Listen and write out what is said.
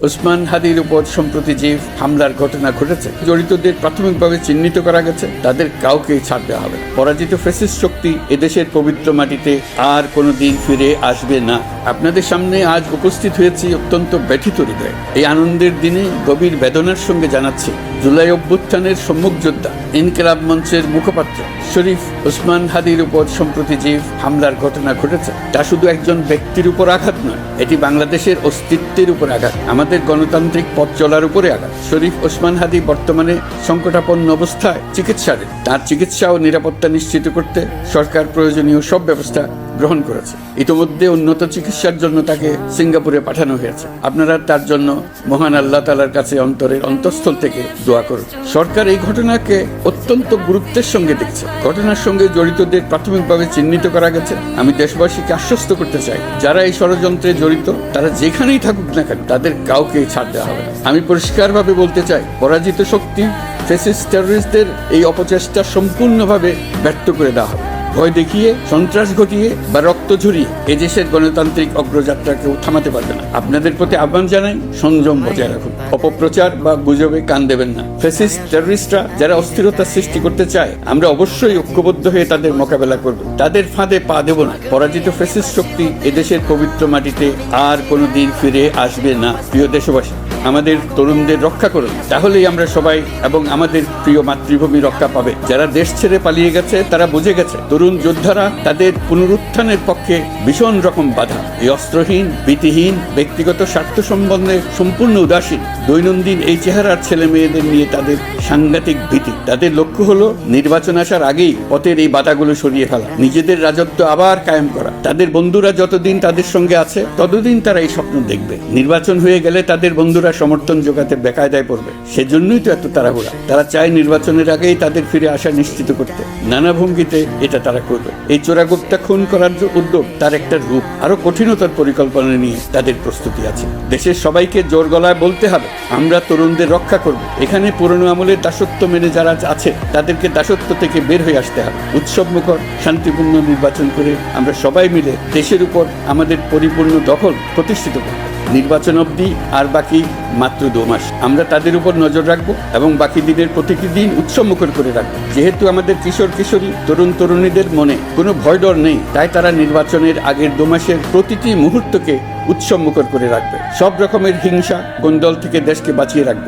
ওসমান হাদির উপর সম্প্রতি যে হামলার ঘটনা ঘটেছে, জড়িতদের প্রাথমিকভাবে চিহ্নিত করা গেছে, তাদের কাউকেই ছাড় দেওয়া হবে। পরাজিত ফ্যাসিস্ট শক্তি এদেশের পবিত্র মাটিতে আর কোনোদিন ফিরে আসবে না। আপনাদের সামনে আজ উপস্থিত হয়েছি অত্যন্ত ব্যথিত হৃদয়ে। এই আনন্দের দিনে গভীর বেদনার সঙ্গে জানাচ্ছি, জুলাই অভ্যুত্থানের সম্মুখ যোদ্ধা, ইনকিলাব মঞ্চের মুখপাত্র শরীফ ওসমান হাদির উপর সম্প্রতি যে হামলার ঘটনা ঘটেছে, তা শুধু একজন ব্যক্তির উপর আঘাত নয়, এটি বাংলাদেশের অস্তিত্বের উপর আঘাত, আমাদের গণতান্ত্রিক পথ চলার উপরে আঘাত। শরীফ ওসমান হাদি বর্তমানে সংকটাপন্ন অবস্থায় চিকিৎসাধীন। তার চিকিৎসা ও নিরাপত্তা নিশ্চিত করতে সরকার প্রয়োজনীয় সব ব্যবস্থা গ্রহণ করেছে। ইতিমধ্যে উন্নত চিকিৎসার জন্য তাকে সিঙ্গাপুরে পাঠানো হয়েছে। আপনারা তার জন্য মহান আল্লাহ তাআলার কাছে অন্তরের অন্তঃস্থল থেকে দোয়া করুন। সরকার এই ঘটনাকে অত্যন্ত গুরুত্বের সঙ্গে দেখছে। ঘটনার সঙ্গে জড়িতদের প্রাথমিকভাবে চিহ্নিত করা গেছে। আমি দেশবাসীকে আশ্বস্ত করতে চাই, যারা এই ষড়যন্ত্রে জড়িত, তারা যেখানেই থাকুক না কেন, তাদের কাউকেই ছাড় দেওয়া হবে না। আমি পরিষ্কারভাবে বলতে চাই, পরাজিত শক্তি ফ্যাসিস্ট টেররিস্টদের এই অপচেষ্টা সম্পূর্ণভাবে ব্যর্থ করে দেওয়া হবে। ভয় দেখিয়ে, সন্ত্রাস ঘটিয়ে বা রক্ত ঝরিয়ে এদেশের গণতান্ত্রিক অগ্রযাত্রাকেও থামাতে পারবে না। আপনাদের প্রতি আহ্বান জানাই, সংযম বজায় রাখুন। অপপ্রচার বা গুজবে কান দেবেন না। ফ্যাসিস্ট টেররিস্টরা যারা অস্থিরতা সৃষ্টি করতে চায়, আমরা অবশ্যই ঐক্যবদ্ধ হয়ে তাদের মোকাবেলা করব। তাদের ফাঁদে পা দেব না। পরাজিত ফ্যাসিস্ট শক্তি এদেশের পবিত্র মাটিতে আর কোনোদিন ফিরে আসবে না। প্রিয় দেশবাসী, আমাদের তরুণদের রক্ষা করুন, তাহলেই আমরা সবাই এবং আমাদের প্রিয় মাতৃভূমি রক্ষা পাবে। যারা দেশ ছেড়ে পালিয়ে গেছে, তারা বুঝে গেছে তরুণ যোদ্ধারা তাদের পুনরুত্থানের পক্ষে ভীষণ রকম বাধা। এই অস্ত্রহীন, ভীতিহীন, ব্যক্তিগত স্বার্থ সম্বন্ধে সম্পূর্ণ উদাসীন দৈনন্দিন এই চেহারার ছেলে মেয়েদের নিয়ে তাদের সাংঘাতিক ভীতি। তাদের লক্ষ্য হলো নির্বাচন আসার আগেই পথের এই বাধাগুলো সরিয়ে ফেলা, নিজেদের রাজত্ব আবার কায়েম করা। তাদের বন্ধুরা যতদিন তাদের সঙ্গে আছে, ততদিন তারা এই স্বপ্ন দেখবে। নির্বাচন হয়ে গেলে তাদের বন্ধুরা সমর্থন জোগাতে বেকায়দায় পড়বে। সেজন্যই তো এত তাড়াহুড়া। তারা চায় নির্বাচনের আগেই তাদের ফিরে আসা নিশ্চিত করতে। নানা ভঙ্গিতে এটা তারা করবে। এই চোরাগোপ্তা খুন করার যে উদ্যোগ, তার একটা রূপ। আরো কঠিনতার পরিকল্পনা নিয়ে তাদের প্রস্তুতি আছে। দেশের সবাইকে জোর গলায় বলতে হবে, আমরা তরুণদের রক্ষা করব। এখানে পুরনো আমলের দাসত্ব মেনে যারা আছে, তাদেরকে দাসত্ব থেকে বের হয়ে আসতে হবে। উৎসবমুখর শান্তিপূর্ণ নির্বাচন করে আমরা সবাই মিলে দেশের উপর আমাদের পরিপূর্ণ দখল প্রতিষ্ঠিত করব। নির্বাচন অবধি আর বাকি মাত্র 2 মাস। আমরা তাদের উপর নজর রাখবো এবং বাকি দিনের প্রতিটি দিন উৎসবমুখর করে রাখবো। যেহেতু আমাদের কিশোর কিশোরী, তরুণ তরুণীদের মনে কোনো ভয় ডর নেই, তাই তারা নির্বাচনের আগের 2 মাসের প্রতিটি মুহূর্তকে উৎসবমুখর করে রাখবে। সব রকমের হিংসা, কোন্দল থেকে দেশকে বাঁচিয়ে রাখবে।